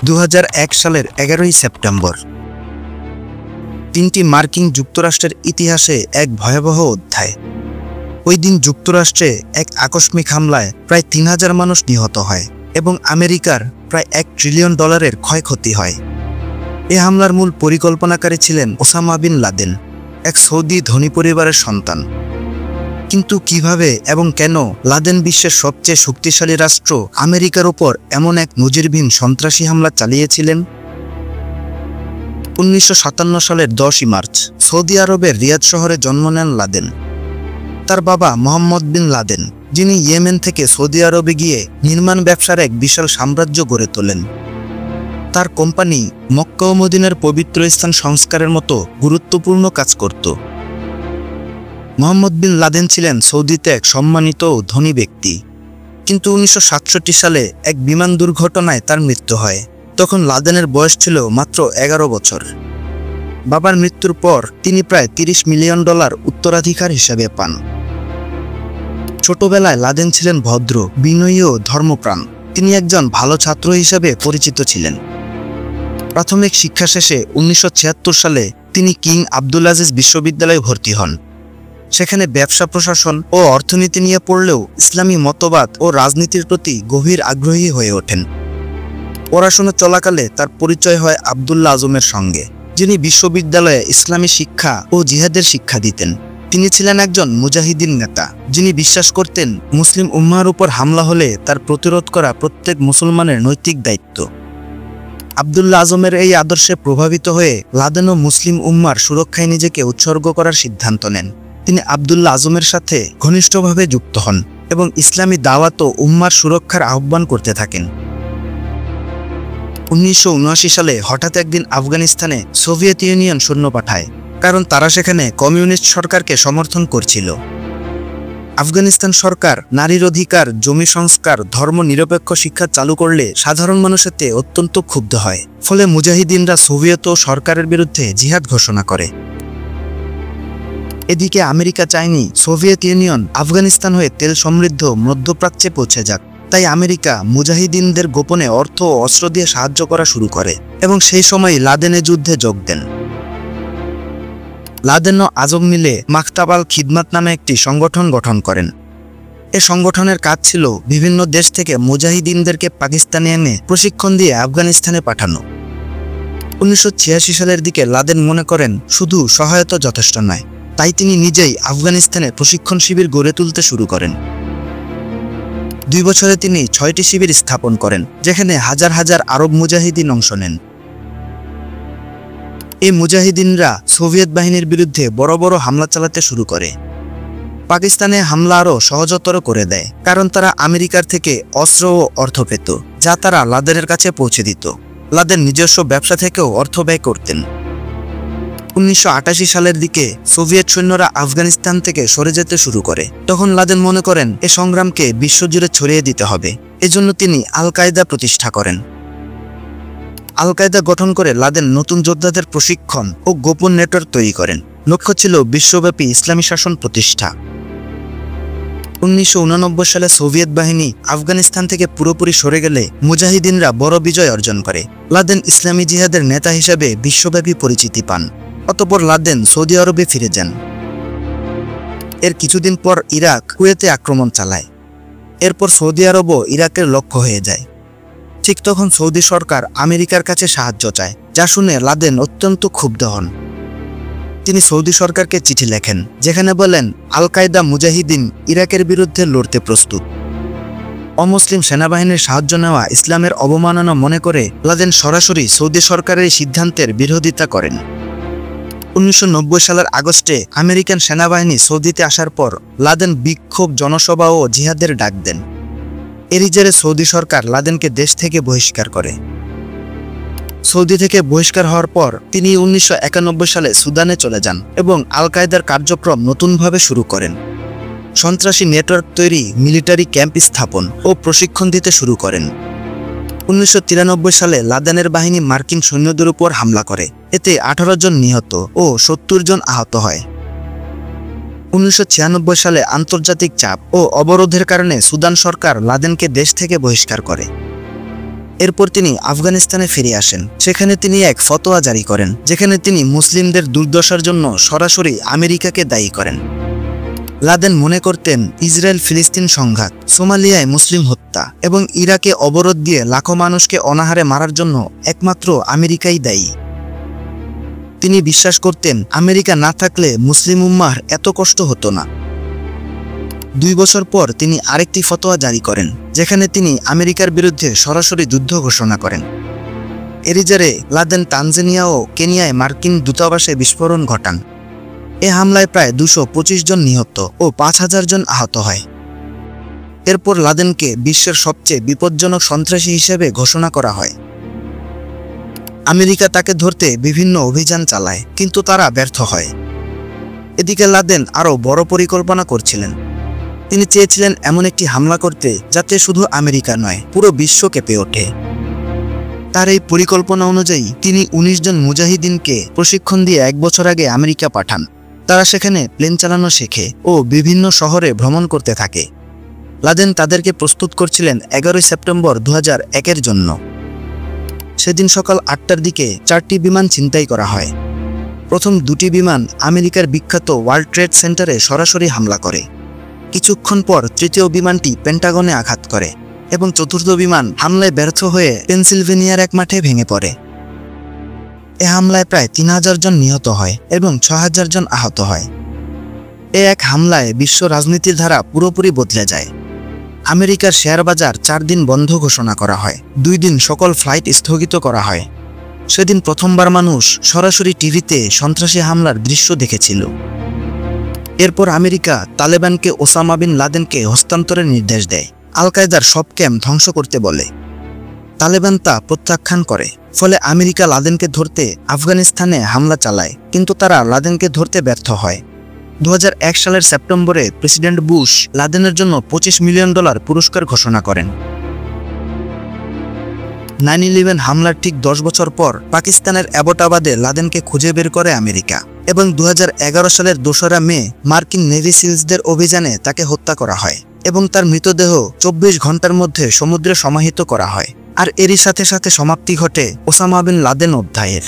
2001 সালের 11ই সেপ্টেম্বর। তিনটি মার্কিন যুক্তরাষ্ট্রের ইতিহাসে এক ভয়াবহ অধ্যায়। ওই দিন যুক্তরাষ্ট্রে এক আকস্মিক হামলায় প্রায় 3000 মানুষ নিহত হয় এবং আমেরিকার প্রায় $1 ট্রিলিয়ন ক্ষয়ক্ষতি হয়। এ হামলার মূল পরিকল্পনাকারী ছিলেন ওসামা বিন লাদেন, এক সৌদি ধনী পরিবারের সন্তান। কিন্তু কিভাবে এবং কেন লাদেন বিশ্বের সবচেয়ে শক্তিশালী রাষ্ট্র আমেরিকার উপর এমন এক নজিরবিহীন সন্ত্রাসী হামলা চালিয়েছিলেন? 1957 সালের 10ই মার্চ সৌদি আরবের রিয়াদ শহরে জন্ম নেন লাদেন। তার বাবা মোহাম্মদ বিন লাদেন, যিনি ইয়েমেন থেকে সৌদি আরবে গিয়ে নির্মাণ ব্যবসার এক বিশাল সাম্রাজ্য গড়ে তোলেন। তার কোম্পানি মক্কা ও মদিনার পবিত্র স্থান সংস্কারের মতো গুরুত্বপূর্ণ কাজ করত। মোহাম্মদ বিন লাদেন ছিলেন সৌদিতে এক সম্মানিত ও ধনী ব্যক্তি, কিন্তু 1967 সালে এক বিমান দুর্ঘটনায় তার মৃত্যু হয়। তখন লাদেনের বয়স ছিল মাত্র 11 বছর। বাবার মৃত্যুর পর তিনি প্রায় $30 মিলিয়ন উত্তরাধিকার হিসেবে পান। ছোটবেলায় লাদেন ছিলেন ভদ্র, বিনয়ী ও ধর্মপ্রাণ। তিনি একজন ভালো ছাত্র হিসেবে পরিচিত ছিলেন। প্রাথমিক শিক্ষা শেষে 1976 সালে তিনি কিং আব্দুল আজিজ বিশ্ববিদ্যালয়ে ভর্তি হন। সেখানে ব্যবসা প্রশাসন ও অর্থনীতি নিয়ে পড়লেও ইসলামী মতবাদ ও রাজনীতির প্রতি গভীর আগ্রহী হয়ে ওঠেন। পড়াশোনা চলাকালে তার পরিচয় হয় আবদুল্লাহ আজমের সঙ্গে, যিনি বিশ্ববিদ্যালয়ে ইসলামী শিক্ষা ও জিহাদের শিক্ষা দিতেন। তিনি ছিলেন একজন মুজাহিদিন নেতা, যিনি বিশ্বাস করতেন মুসলিম উম্মাহর উপর হামলা হলে তার প্রতিরোধ করা প্রত্যেক মুসলমানের নৈতিক দায়িত্ব। আবদুল্লাহ আজমের এই আদর্শে প্রভাবিত হয়ে লাদেনও মুসলিম উম্মার সুরক্ষায় নিজেকে উৎসর্গ করার সিদ্ধান্ত নেন। তিনি আবদুল্লাহ আজমের সাথে ঘনিষ্ঠভাবে যুক্ত হন এবং ইসলামী দাওয়াত ও উম্মার সুরক্ষার আহ্বান করতে থাকেন। 1979 সালে হঠাৎ একদিন আফগানিস্তানে সোভিয়েত ইউনিয়ন সৈন্য পাঠায়, কারণ তারা সেখানে কমিউনিস্ট সরকারকে সমর্থন করছিল। আফগানিস্তান সরকার নারীর অধিকার, জমি সংস্কার, ধর্ম নিরপেক্ষ শিক্ষা চালু করলে সাধারণ মানুষেতে অত্যন্ত ক্ষুব্ধ হয়। ফলে মুজাহিদিনরা সোভিয়েত ও সরকারের বিরুদ্ধে জিহাদ ঘোষণা করে। এদিকে আমেরিকা চায়নি সোভিয়েত ইউনিয়ন আফগানিস্তান হয়ে তেল সমৃদ্ধ মধ্যপ্রাচ্যে পৌঁছে যাক। তাই আমেরিকা মুজাহিদিনদের গোপনে অর্থ ও অস্ত্র দিয়ে সাহায্য করা শুরু করে এবং সেই সময় লাদেনের যুদ্ধে যোগ দেন। লাদেন ও আজম মিলে মাকতাব আল খিদমাত নামে একটি সংগঠন গঠন করেন। এ সংগঠনের কাজ ছিল বিভিন্ন দেশ থেকে মুজাহিদিনদেরকে পাকিস্তানে এনে প্রশিক্ষণ দিয়ে আফগানিস্তানে পাঠানো। 1986 সালের দিকে লাদেন মনে করেন শুধু সহায়তা যথেষ্ট নয়, তাই তিনি নিজেই আফগানিস্তানে প্রশিক্ষণ শিবির গড়ে তুলতে শুরু করেন। 2 বছরে তিনি 6টি শিবির স্থাপন করেন, যেখানে হাজার হাজার আরব মুজাহিদিন অংশ নেন। এই মুজাহিদিনরা সোভিয়েত বাহিনীর বিরুদ্ধে বড় বড় হামলা চালাতে শুরু করে। পাকিস্তানে হামলা আরও সহজতর করে দেয়, কারণ তারা আমেরিকার থেকে অস্ত্র ও অর্থ পেত, যা তারা লাদেনের কাছে পৌঁছে দিত। লাদেন নিজস্ব ব্যবসা থেকেও অর্থ ব্যয় করতেন। 1988 সালের দিকে সোভিয়েত সৈন্যরা আফগানিস্তান থেকে সরে যেতে শুরু করে। তখন লাদেন মনে করেন এ সংগ্রামকে বিশ্বজুড়ে ছড়িয়ে দিতে হবে। এজন্য তিনি আল কায়দা প্রতিষ্ঠা করেন। আল কায়দা গঠন করে লাদেন নতুন যোদ্ধাদের প্রশিক্ষণ ও গোপন নেটওয়ার্ক তৈরি করেন। লক্ষ্য ছিল বিশ্বব্যাপী ইসলামী শাসন প্রতিষ্ঠা। 1989 সালে সোভিয়েত বাহিনী আফগানিস্তান থেকে পুরোপুরি সরে গেলে মুজাহিদিনরা বড় বিজয় অর্জন করে। লাদেন ইসলামী জিহাদের নেতা হিসেবে বিশ্বব্যাপী পরিচিতি পান। অতঃপর লাদেন সৌদি আরবে ফিরে যান। এর কিছুদিন পর ইরাক কুয়েতে আক্রমণ চালায়। এরপর সৌদি আরবও ইরাকের লক্ষ্য হয়ে যায়। ঠিক তখন সৌদি সরকার আমেরিকার কাছে সাহায্য চায়, যা শুনে লাদেন অত্যন্ত ক্ষুব্ধ হন। তিনি সৌদি সরকারকে চিঠি লেখেন, যেখানে বলেন আল কায়দা মুজাহিদিন ইরাকের বিরুদ্ধে লড়তে প্রস্তুত। অমুসলিম সেনাবাহিনীর সাহায্য নেওয়া ইসলামের অবমাননা মনে করে লাদেন সরাসরি সৌদি সরকারের এই সিদ্ধান্তের বিরোধিতা করেন। 1990 সালের আগস্টে আমেরিকান সেনাবাহিনী সৌদিতে আসার পর লাদেন বিক্ষোভ, জনসভা ও জিহাদের ডাক দেন। এরই জেরে সৌদি সরকার লাদেনকে দেশ থেকে বহিষ্কার করে। সৌদি থেকে বহিষ্কার হওয়ার পর তিনি 1991 সালে সুদানে চলে যান এবং আল কায়দার কার্যক্রম নতুনভাবে শুরু করেন। সন্ত্রাসী নেটওয়ার্ক তৈরি, মিলিটারি ক্যাম্প স্থাপন ও প্রশিক্ষণ দিতে শুরু করেন। 1993 সালে লাদেনের বাহিনী মার্কিন সৈন্যদের উপর হামলা করে। এতে 18 জন নিহত ও 70 জন আহত হয়। 1996 সালে আন্তর্জাতিক চাপ ও অবরোধের কারণে সুদান সরকার লাদেনকে দেশ থেকে বহিষ্কার করে। এরপর তিনি আফগানিস্তানে ফিরে আসেন। সেখানে তিনি এক ফতোয়া জারি করেন, যেখানে তিনি মুসলিমদের দুর্দশার জন্য সরাসরি আমেরিকাকে দায়ী করেন। লাদেন মনে করতেন ইসরায়েল ফিলিস্তিন সংঘাত, সোমালিয়ায় মুসলিম হত্যা এবং ইরাকে অবরোধ দিয়ে লাখো মানুষকে অনাহারে মারার জন্য একমাত্র আমেরিকাই দায়ী। তিনি বিশ্বাস করতেন আমেরিকা না থাকলে মুসলিম উম্মাহর এত কষ্ট হতো না। 2 বছর পর তিনি আরেকটি ফতোয়া জারি করেন, যেখানে তিনি আমেরিকার বিরুদ্ধে সরাসরি যুদ্ধ ঘোষণা করেন। এরিজারে লাদেন তানজানিয়া ও কেনিয়ায় মার্কিন দূতাবাসে বিস্ফোরণ ঘটান। এ হামলায় প্রায় 225 জন নিহত ও 5000 জন আহত হয়। এরপর লাদেনকে বিশ্বের সবচেয়ে বিপজ্জনক সন্ত্রাসী হিসেবে ঘোষণা করা হয়। আমেরিকা তাকে ধরতে বিভিন্ন অভিযান চালায়, কিন্তু তারা ব্যর্থ হয়। এদিকে লাদেন আরও বড় পরিকল্পনা করছিলেন। তিনি চেয়েছিলেন এমন একটি হামলা করতে যাতে শুধু আমেরিকা নয়, পুরো বিশ্ব কেঁপে ওঠে। তার এই পরিকল্পনা অনুযায়ী তিনি 19 জন মুজাহিদিনকে প্রশিক্ষণ দিয়ে 1 বছর আগে আমেরিকা পাঠান। তারা সেখানে প্লেন চালানো শেখে ও বিভিন্ন শহরে ভ্রমণ করতে থাকে। লাদেন তাদেরকে প্রস্তুত করছিলেন 11 সেপ্টেম্বর 2001 জন্য। সেদিন সকাল 8টার দিকে 4টি বিমান ছিনতাই করা হয়। প্রথম 2টি বিমান আমেরিকার বিখ্যাত ওয়ার্ল্ড ট্রেড সেন্টারে সরাসরি হামলা করে। কিছুক্ষণ পর তৃতীয় বিমানটি পেন্টাগনে আঘাত করে এবং চতুর্থ বিমান হামলায় ব্যর্থ হয়ে পেনসিলভেনিয়ার এক মাঠে ভেঙে পড়ে। এ হামলায় প্রায় 3000 জন নিহত হয় এবং 6000 জন আহত হয়। এ এক হামলায় বিশ্ব রাজনীতির ধারা পুরোপুরি বদলে যায়। আমেরিকার শেয়ার বাজার 4 দিন বন্ধ ঘোষণা করা হয়। 2 দিন সকল ফ্লাইট স্থগিত করা হয়। সেদিন প্রথমবার মানুষ সরাসরি টিভিতে সন্ত্রাসী হামলার দৃশ্য দেখেছিল। এরপর আমেরিকা তালেবানকে ওসামা বিন লাদেনকে হস্তান্তরের নির্দেশ দেয়। আল কায়দার সব ক্যাম্প ধ্বংস করতে বলে। তালেবান তা প্রত্যাখ্যান করে। ফলে আমেরিকা লাদেনকে ধরতে আফগানিস্তানে হামলা চালায়, কিন্তু তারা লাদেনকে ধরতে ব্যর্থ হয়। 2001 সালের সেপ্টেম্বরে প্রেসিডেন্ট বুশ লাদেনের জন্য $25 মিলিয়ন পুরস্কার ঘোষণা করেন। 9/11 হামলার ঠিক 10 বছর পর পাকিস্তানের অ্যাবোটাবাদে লাদেনকে খুঁজে বের করে আমেরিকা এবং 2011 সালের 2রা মে মার্কিন নেভি সিলসদের অভিযানে তাকে হত্যা করা হয় এবং তার মৃতদেহ 24 ঘন্টার মধ্যে সমুদ্রে সমাহিত করা হয়। আর এরই সাথে সাথে সমাপ্তি ঘটে ওসামা বিন লাদেন অধ্যায়ের।